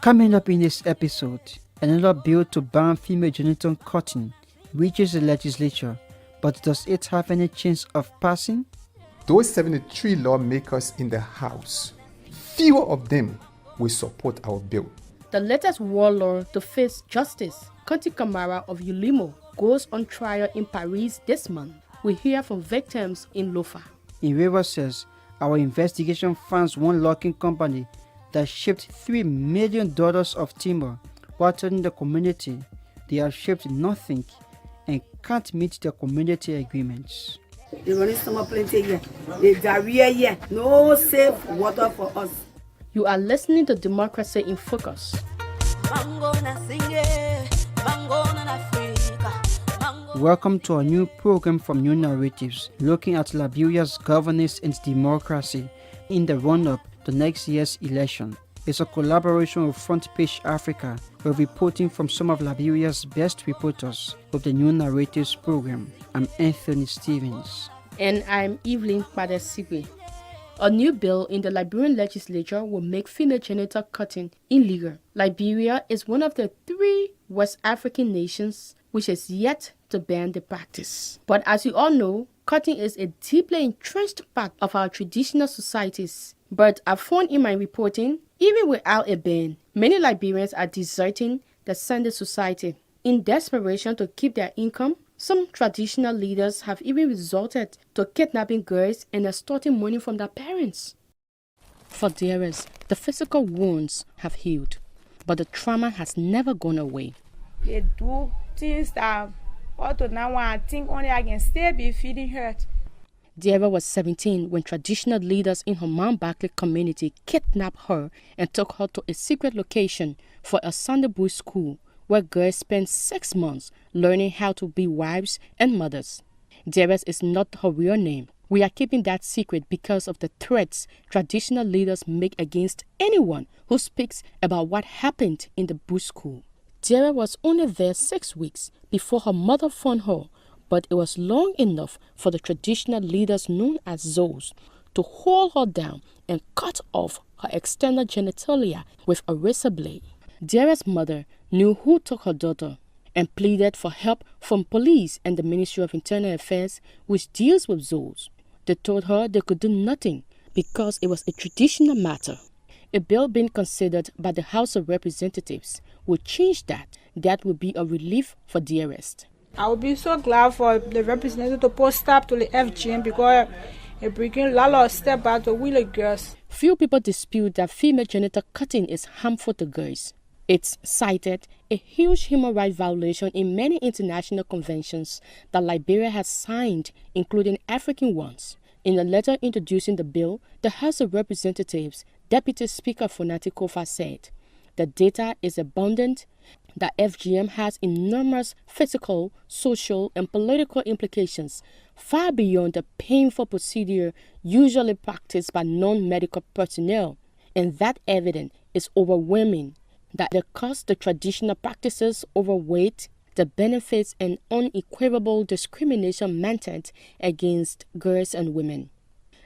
Coming up in this episode, another bill to ban female genital cutting reaches the legislature, but does it have any chance of passing? Those 73 lawmakers in the House, fewer of them will support our bill. The latest warlord to face justice, Konji Kamara of Ulimo, goes on trial in Paris this month. We hear from victims in Lofa. In River says, our investigation finds one logging company that shipped $3 million of timber while telling the community they have shipped nothing and can't meet the community agreements. They're running summer plenty here. The diarrhea here. No safe water for us. You are listening to Democracy in Focus. Welcome to a new program from New Narratives, looking at Liberia's governance and democracy in the run-up to next year's election. It's a collaboration with Front Page Africa. We're reporting from some of Liberia's best reporters of the New Narratives program. I'm Anthony Stevens. And I'm Evelyn Padesigwe. A new bill in the Liberian legislature will make female genital cutting illegal. Liberia is one of the 3 West African nations which is yet to ban the practice. But as you all know, cutting is a deeply entrenched part of our traditional societies. But I found in my reporting, even without a ban, many Liberians are deserting the Sunday society. In desperation to keep their income, some traditional leaders have even resorted to kidnapping girls and extorting money from their parents. For dearest, the physical wounds have healed, but the trauma has never gone away. They do things that up to now I think only I can still be feeling hurt. Diara was 17 when traditional leaders in her Mount Barclay community kidnapped her and took her to a secret location for a Sunday boys school where girls spend 6 months learning how to be wives and mothers. Diara is not her real name. We are keeping that secret because of the threats traditional leaders make against anyone who speaks about what happened in the bush school. Diara was only there 6 weeks before her mother found her, but it was long enough for the traditional leaders known as Zos to hold her down and cut off her external genitalia with a razor blade. Diara's mother knew who took her daughter and pleaded for help from police and the Ministry of Internal Affairs, which deals with Zos. They told her they could do nothing because it was a traditional matter. A bill being considered by the House of Representatives would change that. That would be a relief for Diarist. I would be so glad for the representative to put stop to the FGM because it brings a lot of step back to wheeler girls. Few people dispute that female genital cutting is harmful to girls. It's cited a huge human rights violation in many international conventions that Liberia has signed, including African ones. In a letter introducing the bill, the House of Representatives Deputy Speaker Fonati Kofa said, "The data is abundant that FGM has enormous physical, social, and political implications far beyond the painful procedure usually practiced by non-medical personnel, and that evidence is overwhelming that the cost, the traditional practices, overweight the benefits, and unequivocal discrimination meted against girls and women."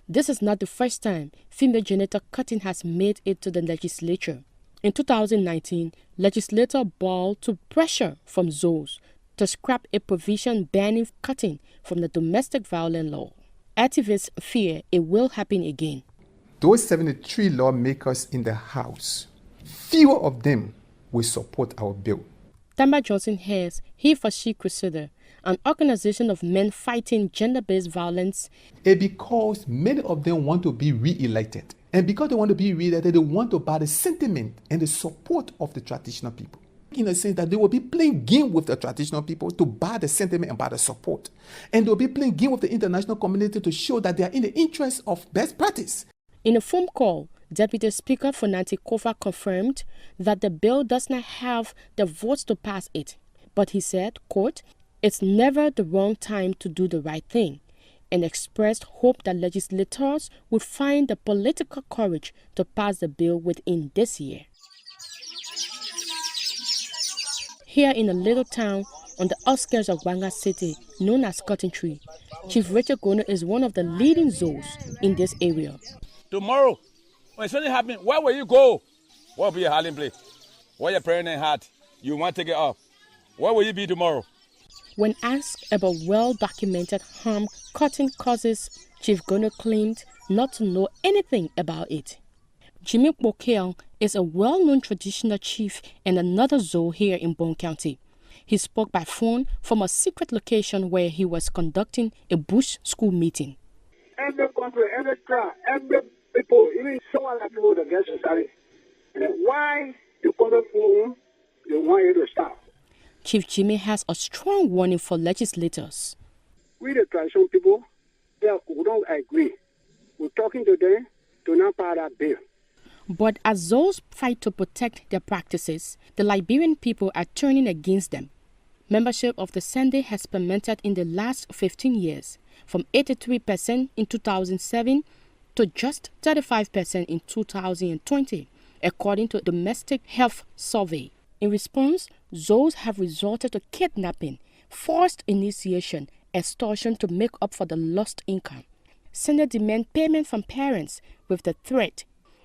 This is not the first time female genital cutting has made it to the legislature. In 2019, legislator bowed to pressure from Zos to scrap a provision banning cutting from the domestic violence law. Activists fear it will happen again. Those 73 lawmakers in the House, fewer of them will support our bill. Tamba Johnson heads He for She Crusader, an organization of men fighting gender-based violence. And because many of them want to be re-elected. And because they want to be re-elected, they want to buy the sentiment and the support of the traditional people. In a sense that they will be playing game with the traditional people to buy the sentiment and buy the support. And they will be playing game with the international community to show that they are in the interest of best practice. In a phone call, Deputy Speaker Fonati Kofa confirmed that the bill does not have the votes to pass it. But he said, quote, "It's never the wrong time to do the right thing," and expressed hope that legislators would find the political courage to pass the bill within this year. Here in a little town on the outskirts of Banga City, known as Cotton Tree. Chief Richard Gono is one of the leading zoos in this area. Tomorrow, when something happens, where will you go? What will be your hiding place? What your pregnant heart? You want to take it off. Where will you be tomorrow? When asked about well-documented harm cotton causes, Chief Gono claimed not to know anything about it. Jimmy Bokeong is a well-known traditional chief in another zoo here in Bone County. He spoke by phone from a secret location where he was conducting a bush school meeting. Every country, every tribe, every people, even someone like people that get society. And why you call it for they want you to stop? Chief Jimmy has a strong warning for legislators. We the traditional people, we don't agree. We're talking to them to not pass that bill. But as zoos fight to protect their practices, the Liberian people are turning against them. Membership of the Sunday has plummeted in the last 15 years, from 83% in 2007 to just 35% in 2020, according to a domestic health survey. In response, zoos have resorted to kidnapping, forced initiation, extortion to make up for the lost income. Sunday demand payment from parents with the threat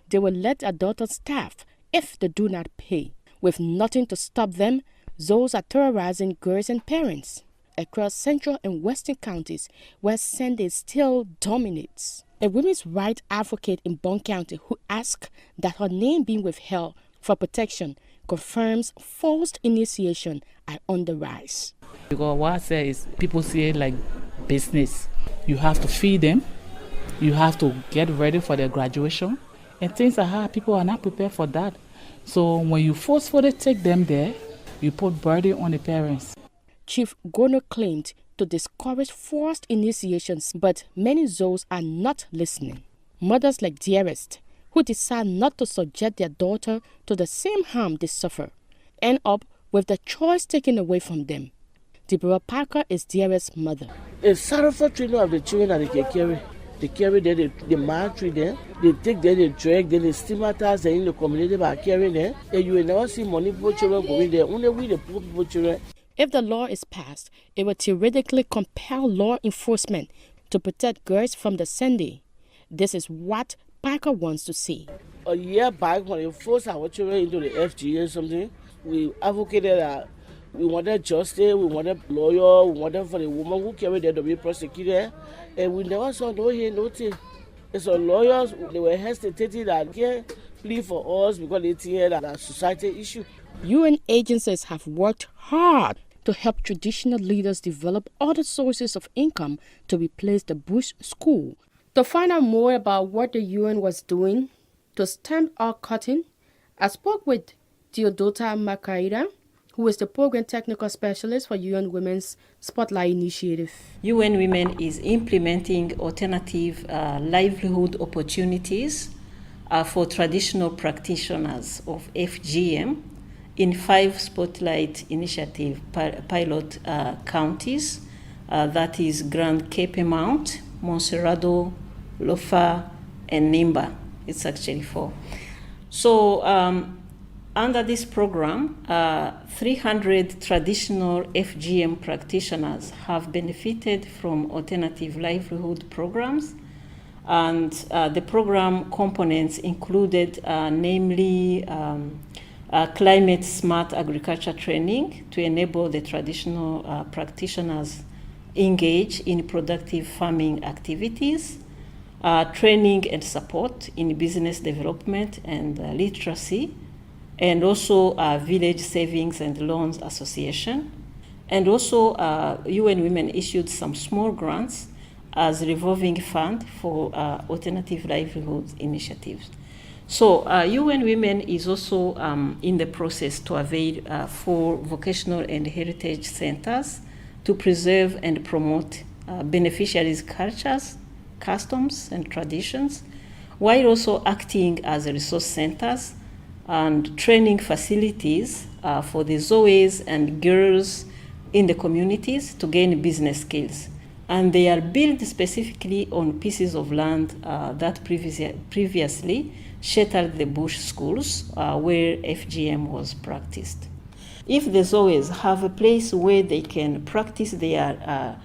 they will let their daughters starve if they do not pay. With nothing to stop them, zoos are terrorizing girls and parents across central and western counties where Sunday still dominates. A women's rights advocate in Bone County who asked that her name be withheld for protection confirms forced initiation are on the rise. Because what I say is people see it like business. You have to feed them. You have to get ready for their graduation. And things are hard. People are not prepared for that. So when you forcefully take them there, you put burden on the parents. Chief Gono claimed to discourage forced initiations, but many zoos are not listening. Mothers like Dearest, who decide not to subject their daughter to the same harm they suffer, end up with the choice taken away from them. Deborah Parker is Dearest's mother. It's sorrowful treatment of the children that they can carry. They carry them, they maltreat them, they take them, they drag them, they stigmatize them in the community by carrying them. And you will never see money for children going there, only we the poor people children. If the law is passed, it will theoretically compel law enforcement to protect girls from the Sunday. This is what Parker wants to see. A year back, when they forced our children into the FG or something, we advocated that we wanted justice, we wanted lawyer, we wanted for the woman who carried them to be prosecuted, and we never saw no here, nothing. And so lawyers, they were hesitating that can't plead for us because they think that a society issue. UN agencies have worked hard to help traditional leaders develop other sources of income to replace the bush school. To find out more about what the UN was doing to stamp out cotton, I spoke with Theodota Makaida, who is the Program Technical Specialist for UN Women's Spotlight Initiative. UN Women is implementing alternative livelihood opportunities for traditional practitioners of FGM in 5 Spotlight Initiative pilot counties, that is Grand Cape Mount, Monserrado, Lofa, and Nimba. It's actually 4. So under this program, 300 traditional FGM practitioners have benefited from alternative livelihood programs. And the program components included namely climate smart agriculture training to enable the traditional practitioners engage in productive farming activities, training and support in business development and literacy, and also Village Savings and Loans Association. And also UN Women issued some small grants as revolving fund for alternative livelihood initiatives. So UN Women is also in the process to avail for vocational and heritage centers to preserve and promote beneficiaries' cultures, customs, and traditions, while also acting as resource centers and training facilities for the zoes and girls in the communities to gain business skills. And they are built specifically on pieces of land that previously sheltered the bush schools where FGM was practiced. If the Zoes have a place where they can practice their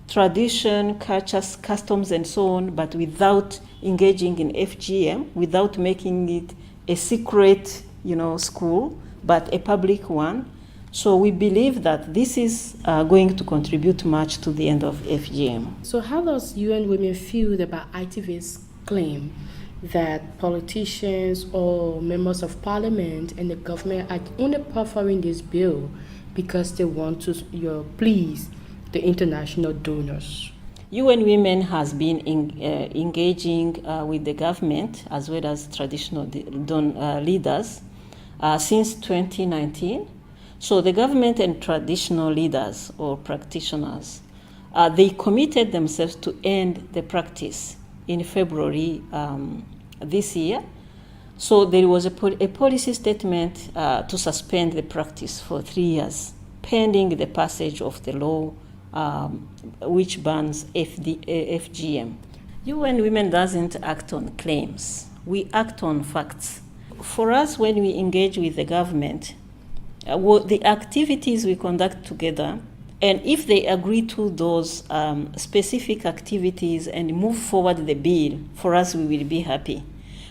tradition, cultures, customs, and so on, but without engaging in FGM, without making it a secret, school, but a public one. So we believe that this is going to contribute much to the end of FGM. So how does UN Women feel about ITV's claim that politicians or members of parliament and the government are only preferring this bill because they want to please the international donors? UN Women has been engaging with the government as well as traditional leaders since 2019. So the government and traditional leaders or practitioners, they committed themselves to end the practice in February this year. So there was a policy statement to suspend the practice for 3 years, pending the passage of the law which bans FGM. UN Women doesn't act on claims. We act on facts. For us, when we engage with the government, the activities we conduct together, and if they agree to those specific activities and move forward the bill, for us, we will be happy.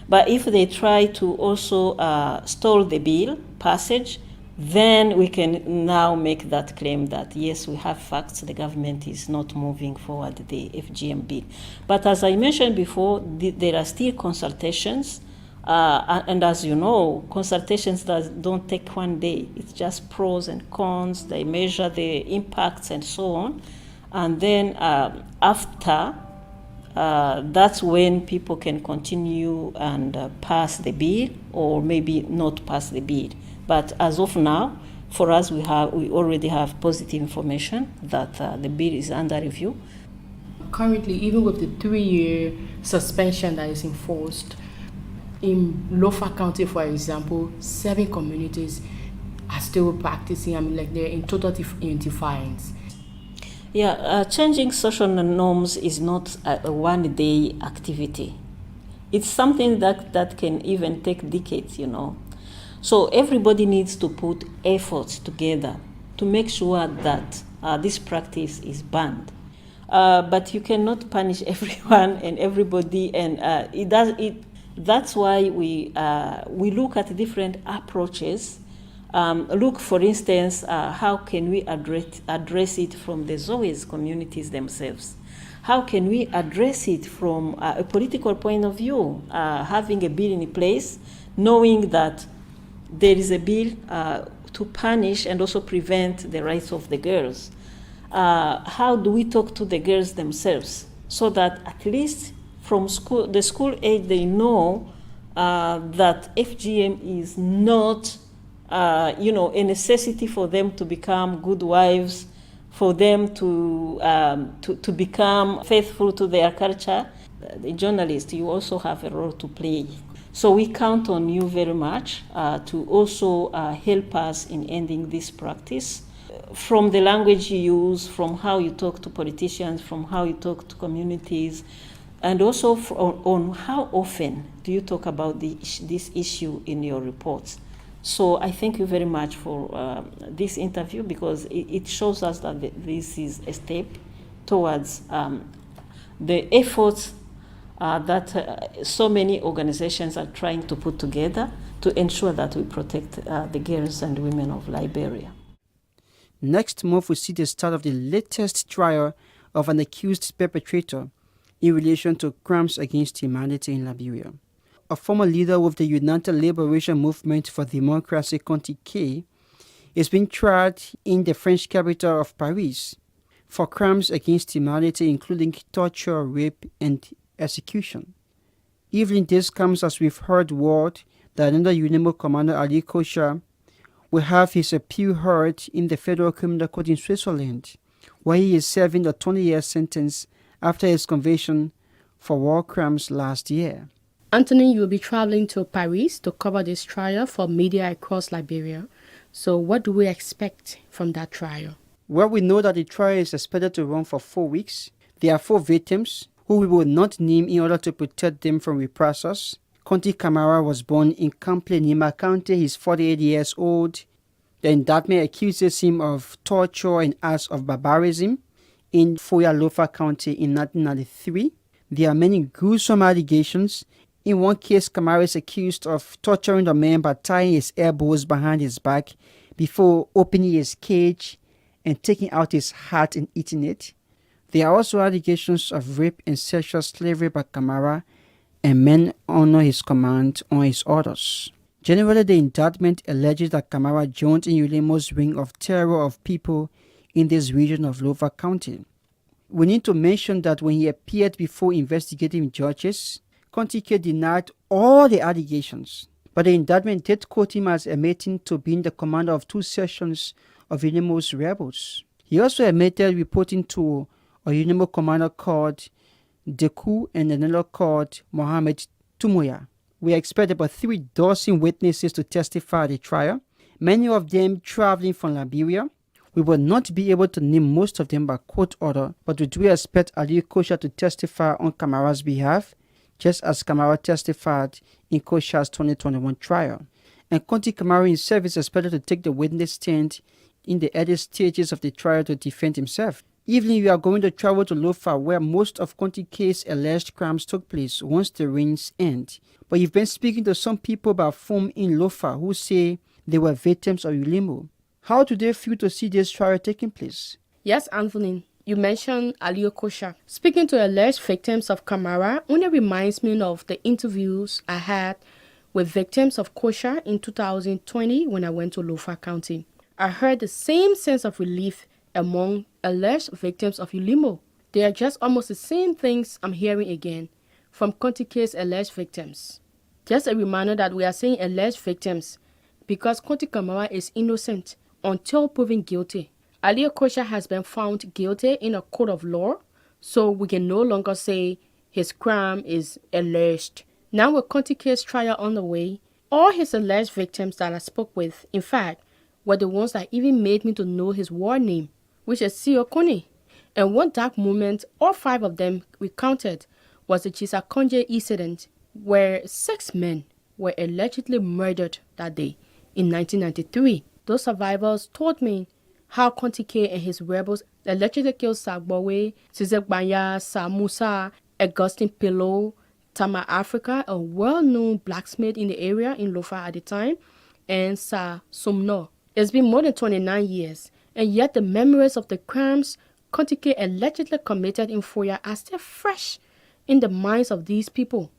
But if they try to also stall the bill passage, then we can now make that claim that, yes, we have facts, the government is not moving forward the FGM bill. But as I mentioned before, there are still consultations. And as you know, consultations don't take one day. It's just pros and cons. They measure the impacts and so on. And then after, that's when people can continue and pass the bill or maybe not pass the bill. But as of now, for us, we already have positive information that the bill is under review. Currently, even with the 3-year suspension that is enforced, in Lofa County, for example, 7 communities are still practicing, they're in total defiance. Yeah, changing social norms is not a one-day activity. It's something that can even take decades, So everybody needs to put efforts together to make sure that this practice is banned. But you cannot punish everyone and everybody, and that's why we look at different approaches. Look, for instance, how can we address it from the Zoes communities themselves? How can we address it from a political point of view? Having a bill in place, knowing that there is a bill to punish and also prevent the rights of the girls. How do we talk to the girls themselves so that at least from the school age they know that FGM is not, a necessity for them to become good wives, for them to become faithful to their culture. The journalist, you also have a role to play. So we count on you very much to also help us in ending this practice. From the language you use, from how you talk to politicians, from how you talk to communities, and also on how often do you talk about this issue in your reports. So I thank you very much for this interview, because it shows us that this is a step towards the efforts that so many organizations are trying to put together to ensure that we protect the girls and women of Liberia. Next month, we see the start of the latest trial of an accused perpetrator in relation to crimes against humanity in Liberia. A former leader with the United Liberation Movement for Democracy, Konji, is being tried in the French capital of Paris for crimes against humanity, including torture, rape, and execution. Even this comes as we've heard word that another UNIMO commander, Ali Kosha, will have his appeal heard in the Federal Criminal Court in Switzerland, where he is serving a 20-year sentence after his conviction for war crimes last year. Anthony, you'll be traveling to Paris to cover this trial for media across Liberia. So what do we expect from that trial? Well, we know that the trial is expected to run for 4 weeks. There are 4 victims who we will not name in order to protect them from reprisals. Konji Kamara was born in Kample, Nima County. He's 48 years old. The indictment accuses him of torture and acts of barbarism in Foya Lofa County in 1993. There are many gruesome allegations. In one case, Kamara is accused of torturing the man by tying his elbows behind his back before opening his cage and taking out his heart and eating it. There are also allegations of rape and sexual slavery by Kamara, and men honor his command on his orders. Generally, the indictment alleges that Kamara joined in Ulimo's ring of terror of people in this region of Lofa County. We need to mention that when he appeared before investigating judges, Konji denied all the allegations, but the indictment did quote him as admitting to being the commander of 2 sections of Ulimo's rebels. He also admitted reporting to a Ulimo commander called Deku and another called Mohammed Tumoya. We expect about 3 dozen witnesses to testify at the trial, many of them traveling from Liberia. We will not be able to name most of them by court order, but we do expect Ali Kosha to testify on Kamara's behalf, just as Kamara testified in Kosha's 2021 trial. And Konji Kamara himself is expected to take the witness stand in the early stages of the trial to defend himself. Evelyn, you are going to travel to Lofa, where most of Konji's alleged crimes took place once the reigns end. But you've been speaking to some people about FOM in Lofa who say they were victims of Ulimo. How do they feel to see this trial taking place? Yes, Anthony, you mentioned Ali Kosha. Speaking to alleged victims of Kamara only reminds me of the interviews I had with victims of Kosha in 2020 when I went to Lofa County. I heard the same sense of relief among alleged victims of Ulimo. They are just almost the same things I'm hearing again from Konji's alleged victims. Just a reminder that we are saying alleged victims because Konji Kamara is innocent until proven guilty. Ali Kosha has been found guilty in a court of law, so we can no longer say his crime is alleged. Now with Konji's trial on the way, all his alleged victims that I spoke with, in fact, were the ones that even made me to know his war name, which is Sio Kone. And one dark moment all 5 of them recounted was the Chisa Konji incident where 6 men were allegedly murdered that day in 1993. Those survivors told me how Konji and his rebels allegedly killed Sagbowe, Sizegbanya, Sa Musa, Augustine Pillow, Tama Africa, a well-known blacksmith in the area in Lofa at the time, and Sa Sumno. It's been more than 29 years, and yet the memories of the crimes Konji allegedly committed in Foya are still fresh in the minds of these people.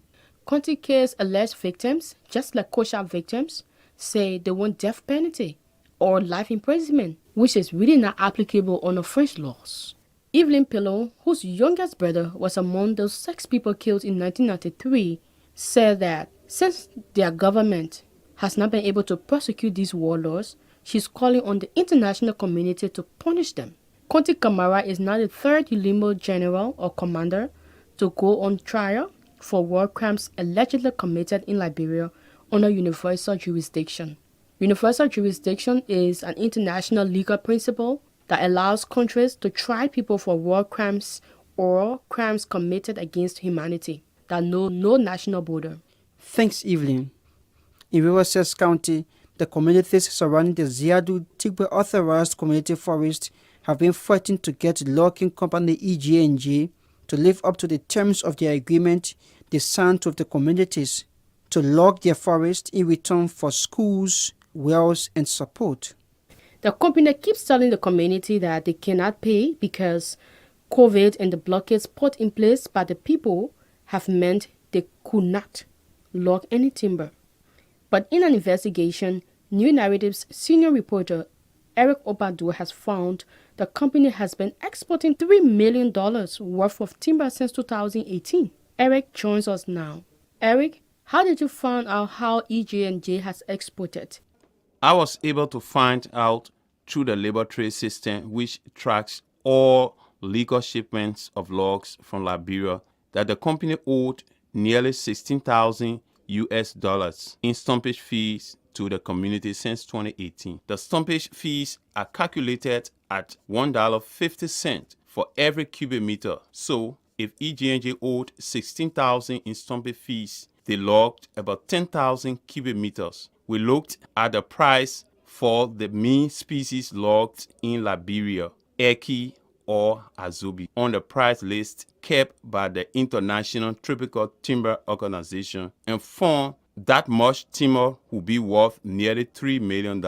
Konji's alleged victims, just like Kosha victims, say they want death penalty or life imprisonment, which is really not applicable under French laws. Evelyn Pillow, whose youngest brother was among those 6 people killed in 1993, said that since their government has not been able to prosecute these warlords, she's calling on the international community to punish them. Konji Kamara is now the 3rd Ulimo general or commander to go on trial for war crimes allegedly committed in Liberia under universal jurisdiction. Universal jurisdiction is an international legal principle that allows countries to try people for war crimes or crimes committed against humanity that know no national border. Thanks, Evelyn. In Riverside County, the communities surrounding the Ziadu Tigbe authorized community forest have been fighting to get logging company EGNG to live up to the terms of their agreement they signed with the communities to log their forest in return for schools, wells, and support. The company keeps telling the community that they cannot pay because COVID and the blockades put in place by the people have meant they could not log any timber. But in an investigation, New Narrative's senior reporter Eric Obadu has found the company has been exporting $3 million worth of timber since 2018. Eric joins us now. Eric, how did you find out how EJ&J has exported? I was able to find out through the labor trade system, which tracks all legal shipments of logs from Liberia, that the company owed nearly $16,000 in stumpage fees to the community since 2018. The stumpage fees are calculated at $1.50 for every cubic meter. So if EJ&J owed $16,000 in stumpage fees, they logged about 10,000 cubic meters. We looked at the price for the main species logged in Liberia, Eki or Azobi, on the price list kept by the International Tropical Timber Organization, and found that much timber would be worth nearly $3 million.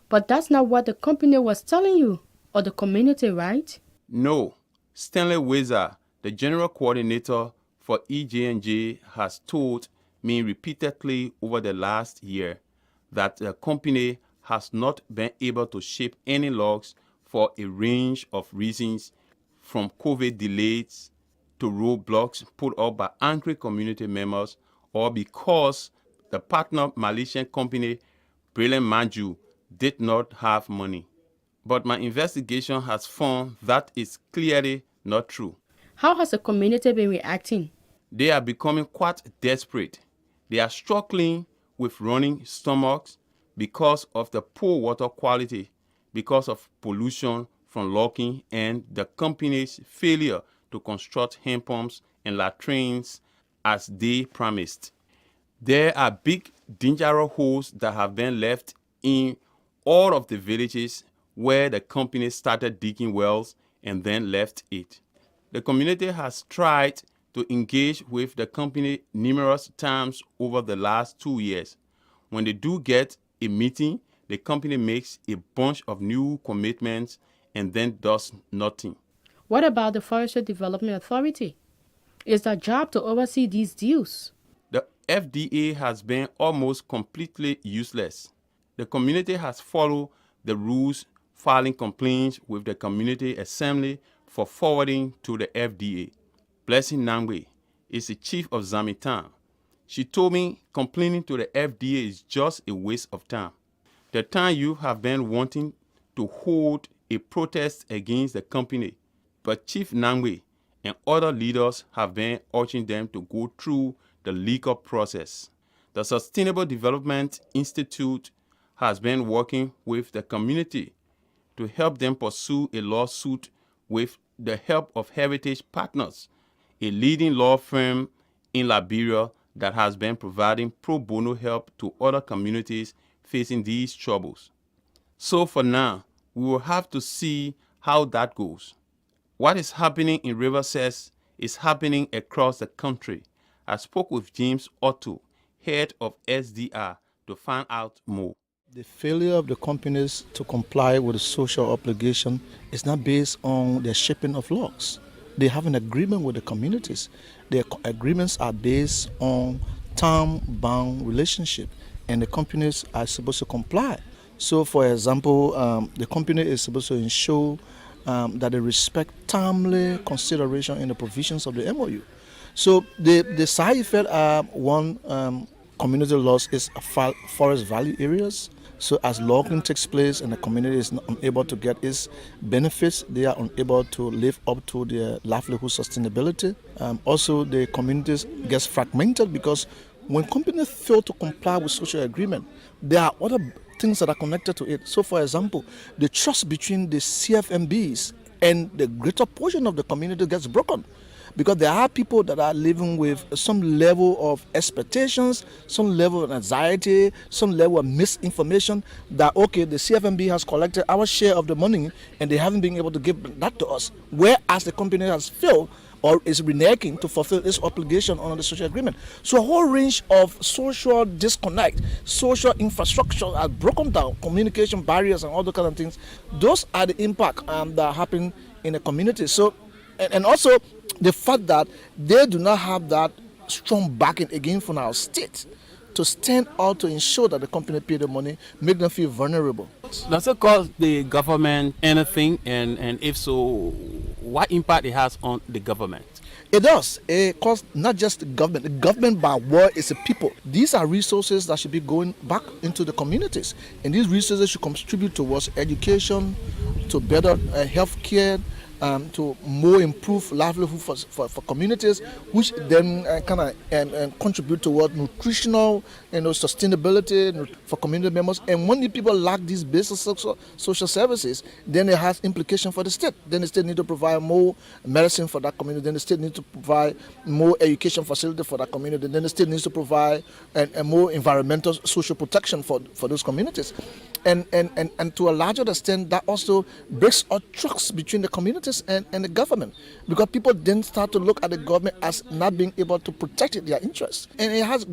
But that's not what the company was telling you, or the community, right? No. Stanley Weiser, the general coordinator for EJ&J, has told me repeatedly over the last year that the company has not been able to ship any logs for a range of reasons, from COVID delays to roadblocks put up by angry community members, or because the partner Malaysian company, Brilliant Maju, did not have money. But my investigation has found that is clearly not true. How has the community been reacting? They are becoming quite desperate. They are struggling with running stomachs because of the poor water quality, because of pollution from logging, and the company's failure to construct hand pumps and latrines as they promised. There are big, dangerous holes that have been left in all of the villages where the company started digging wells and then left it. The community has tried to engage with the company numerous times over the last 2 years. When they do get a meeting, the company makes a bunch of new commitments and then does nothing. What about the Forestry Development Authority? Is their job to oversee these deals? The FDA has been almost completely useless. The community has followed the rules, filing complaints with the community assembly for forwarding to the FDA. Blessing Nangwe is the chief of Zamitan. She told me complaining to the FDA is just a waste of time. The time you have been wanting to hold a protest against the company, but Chief Nangwe and other leaders have been urging them to go through the legal process. The Sustainable Development Institute has been working with the community to help them pursue a lawsuit with the help of Heritage Partners, a leading law firm in Liberia that has been providing pro bono help to other communities facing these troubles. So for now, we will have to see how that goes. What is happening in Riverside is happening across the country. I spoke with James Otto, head of SDR, to find out more. The failure of the companies to comply with the social obligation is not based on their shipping of logs. They have an agreement with the communities. Their agreements are based on time-bound relationship, and the companies are supposed to comply. So, for example, the company is supposed to ensure that they respect timely consideration in the provisions of the MOU. So, the side effect one community loss is forest value areas. So as logging takes place and the community is unable to get its benefits, they are unable to live up to their livelihood sustainability. Also, the communities gets fragmented because when companies fail to comply with social agreement, there are other things that are connected to it. So, for example, the trust between the CFMBs and the greater portion of the community gets broken. Because there are people that are living with some level of expectations, some level of anxiety, some level of misinformation that, okay, the CFMB has collected our share of the money and they haven't been able to give that to us, whereas the company has failed or is reneging to fulfill its obligation under the social agreement. So a whole range of social disconnect, social infrastructure are broken down, communication barriers and all those kind of things. Those are the impact that happen in the community. So, and also the fact that they do not have that strong backing again from our state to stand out to ensure that the company pay the money, make them feel vulnerable. Does it cost the government anything? And if so, what impact it has on the government? It does. It costs not just the government. The government by word is the people. These are resources that should be going back into the communities. And these resources should contribute towards education, to better health care, to more improved livelihood for communities, which then contribute toward nutritional sustainability for community members. And when the people lack these basic social services, then it has implication for the state. Then the state need to provide more medicine for that community. Then the state needs to provide more education facility for that community. Then the state needs to provide more environmental social protection for those communities. And to a larger extent, that also breaks our trust between the communities and the government, because people then start to look at the government as not being able to protect their interests. And it has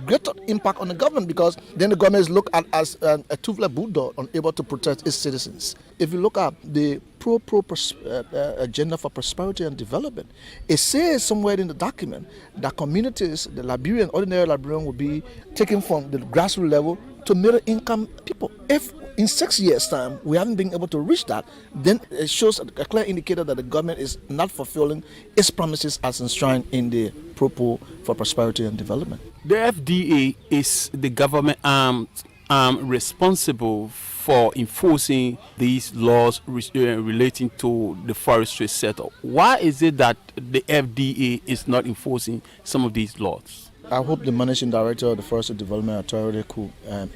greater impact on the government, because then the government is looked at as a toothless bulldog, unable to protect its citizens. If you look at the agenda for prosperity and development, it says somewhere in the document that communities, the Liberian, ordinary Liberian, will be taken from the grassroots level to middle income people. If in 6 years' time we haven't been able to reach that, then it shows a clear indicator that the government is not fulfilling its promises as enshrined in the Propo for Prosperity and Development. The FDA is the government responsible for enforcing these laws relating to the forestry sector. Why is it that the FDA is not enforcing some of these laws? I hope the managing director of the Forestry Development Authority could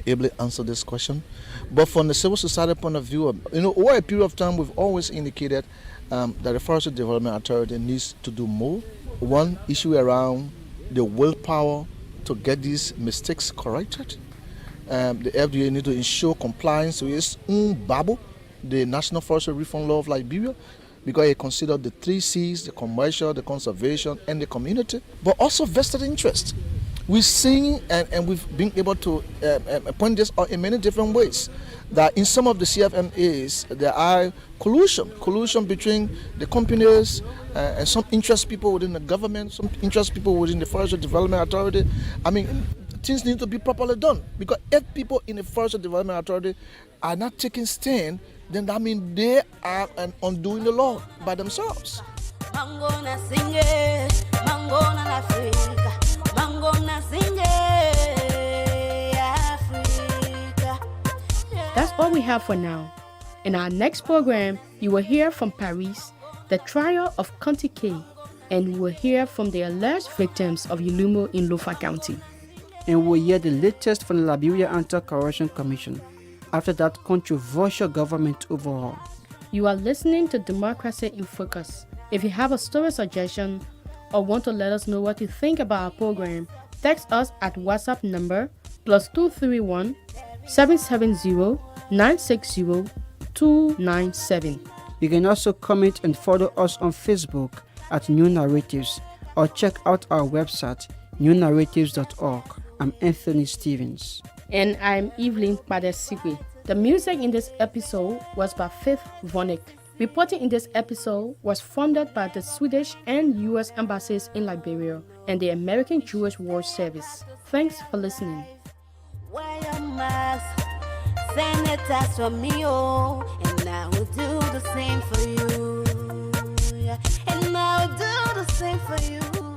ably answer this question. But from the civil society point of view, over a period of time, we've always indicated that the Forestry Development Authority needs to do more. One issue around the willpower to get these mistakes corrected. The FDA needs to ensure compliance with its own BABO, the National Forestry Reform Law of Liberia, because it considers the 3 C's, the commercial, the conservation, and the community, but also vested interest. We've seen and we've been able to point this out in many different ways, that in some of the CFMAs, there are collusion between the companies and some interest people within the government, some interest people within the Forestry Development Authority. I mean, things need to be properly done, because if people in the Forestry Development Authority are not taking stand, then that means they are undoing the law by themselves. That's all we have for now. In our next program, you will hear from Paris, the trial of Konji K, and we will hear from the alleged victims of Yulumo in Lofa County. And we'll hear the latest from the Liberia Anti-Corruption Commission after that controversial government overhaul. You are listening to Democracy in Focus. If you have a story suggestion or want to let us know what you think about our program, text us at WhatsApp number +231 770 960 297. You can also comment and follow us on Facebook at New Narratives, or check out our website newnarratives.org. I'm Anthony Stevens. And I'm Evelyn Padesikwe. The music in this episode was by Faith Vonik. Reporting in this episode was funded by the Swedish and U.S. embassies in Liberia and the American Jewish World Service. Thanks for listening. Wear your mask, sanitize for me, and I will do the same for you. And I will do the same for you.